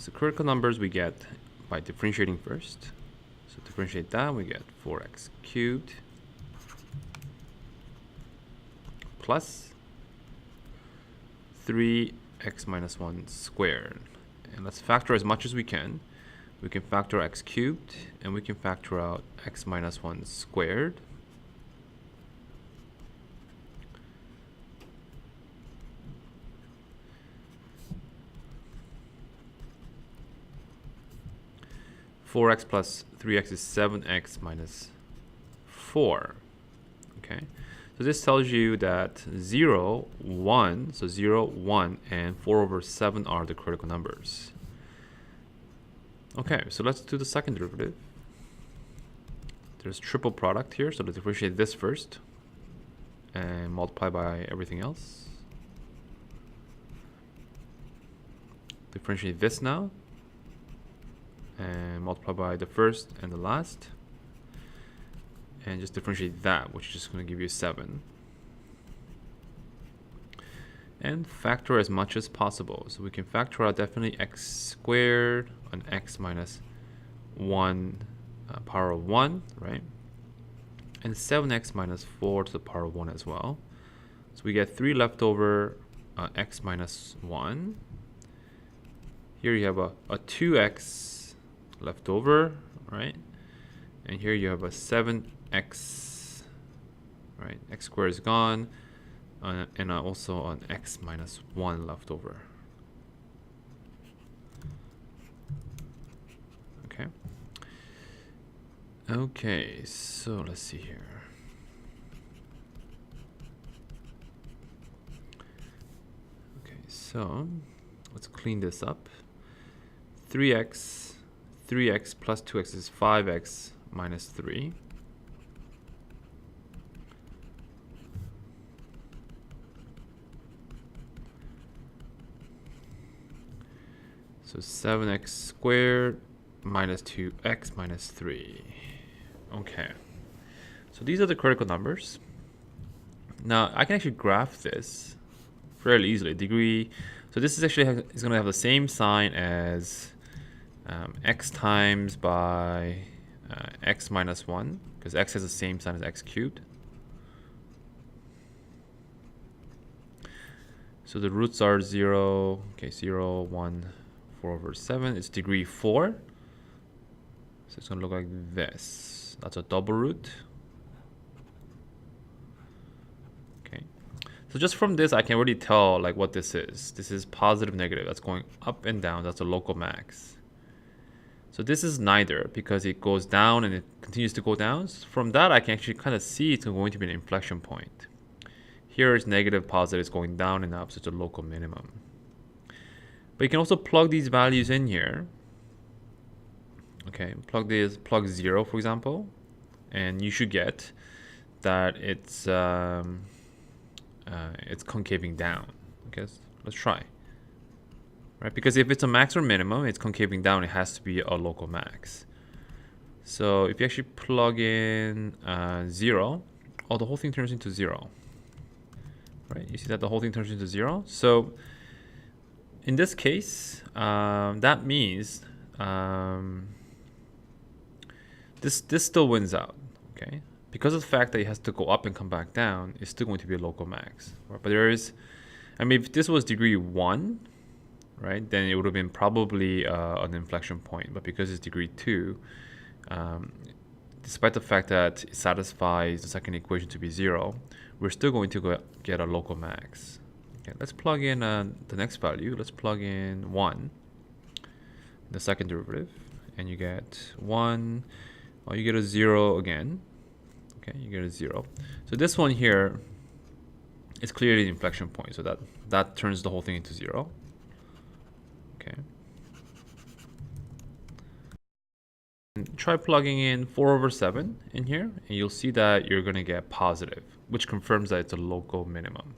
So critical numbers we get by differentiating first. So differentiate that, we get 4x cubed plus 3x minus 1 squared. And let's factor as much as we can. We can factor x cubed, and we can factor out x minus 1 squared. Four x plus 3x is 7x minus 4. Okay, so this tells you that 0, 1, so 0, 1, and 4 over 7 are the critical numbers. Okay, so let's do the second derivative. There's triple product here, so let's differentiate this first and multiply by everything else. Differentiate this now and multiply by the first and the last, and just differentiate that, which is just going to give you 7. And factor as much as possible. So we can factor out definitely x squared on x minus 1 power of 1, right? And 7x minus 4 to the power of 1 as well. So we get 3 left over, x minus 1. Here you have a 2x left over, right? And here you have a 7x, right? X squared is gone, and also an x minus 1 left over. Okay. Okay, so let's see here. Okay, so let's clean this up. 3x plus 2x is 5x minus 3. So 7x squared minus 2x minus 3. Okay, so these are the critical numbers. Now I can actually graph this fairly easily. Degree, so this is actually is going to have the same sign as x times by x minus 1, because x has the same sign as x cubed. So the roots are 0, okay, 0, 1, 4 over 7. It's degree 4. So it's going to look like this. That's a double root. Okay. So just from this, I can already tell like what this is. This is positive, negative. That's going up and down. That's a local max. So this is neither, because it goes down and it continues to go down. So from that, I can actually kind of see it's going to be an inflection point. Here is negative, positive, it's going down and up, so it's a local minimum. But you can also plug these values in here. Okay, plug 0, for example, and you should get that it's concaving down. Okay, let's try. Right, because if it's a max or minimum, it's concaving down, it has to be a local max. So if you actually plug in 0, oh, the whole thing turns into 0. Right, you see that the whole thing turns into 0. So in this case, that means this still wins out. Okay, because of the fact that it has to go up and come back down, it's still going to be a local max. Right? But there is, I mean, if this was degree 1, right, then it would have been probably an inflection point. But because it's degree 2, despite the fact that it satisfies the second equation to be 0, we're still going to get a local max. Okay, let's plug in the next value. Let's plug in 1, the second derivative, and you get 1. Oh, you get a 0 again. Okay, you get a 0. So this one here is clearly the inflection point. So that turns the whole thing into 0. Okay. And try plugging in 4 over 7 in here, and you'll see that you're going to get positive, which confirms that it's a local minimum.